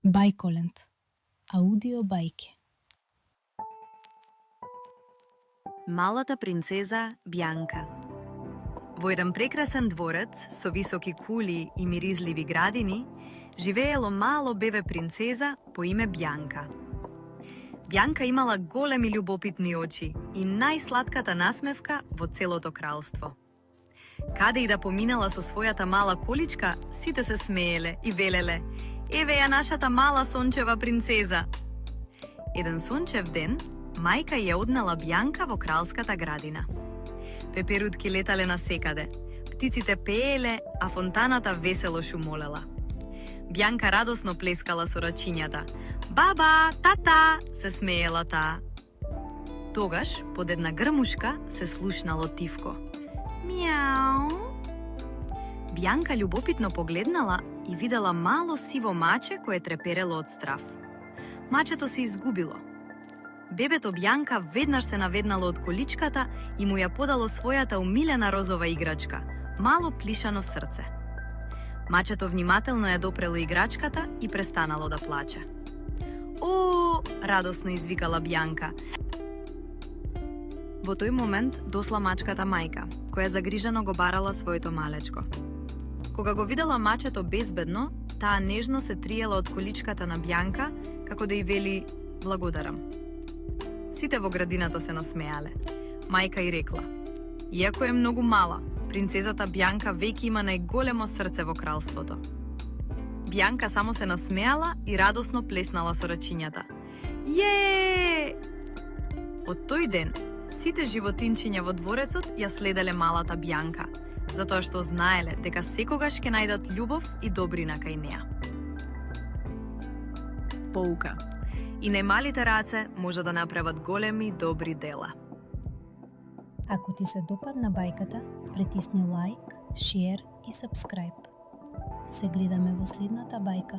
Бајколент. Аудио бајке. Малата принцеза Бјанка. Во еден прекрасен дворец со високи кули и миризливи градини живеело мало бебе принцеза по име Бјанка. Бјанка имала големи љубопитни очи и најслатката насмевка во целото кралство. Каде и да поминала со својата мала количка, сите се смееле и велеле: "Еве ја нашата мала сончева принцеза." Еден сончев ден, мајка ја однела Бјанка во кралската градина. Пеперутки летале насекаде, птиците пееле, а фонтаната весело шумолела. Бјанка радосно плескала со рачињата. "Баба, тата!" се смеела таа. Тогаш, под една грмушка, се слушнало тивко. Мјау. Бјанка љубопитно погледнала и видела мало сиво маче кое треперело од страв. Мачето се изгубило. Бебето Бјанка веднаш се наведнало од количката и му ја подало својата умилена розова играчка, мало плишано срце. Мачето внимателно ја допрело играчката и престанало да плаче. "О!" радосно извикала Бјанка. Во тој момент дошла мачката мајка, која загрижено го барала своето малечко. Кога го видела мачето безбедно, таа нежно се триела од количката на Бјанка, како да й вели "благодарам". Сите во градината се насмеале. Мајка й рекла: "Иако е многу мала, принцезата Бјанка веќе има најголемо срце во кралството." Бјанка само се насмеала и радосно плеснала со рачињата. Је! Од тој ден, сите животинчиња во дворецот ја следеле малата Бјанка, затоа што знаеле дека секогаш ќе најдат љубов и добрина кај неа. Поука. И најмалите раце може да направат големи добри дела. Ако ти се допадна бајката, притисни лайк, шер и сабскрајб. Се гледаме во следната бајка.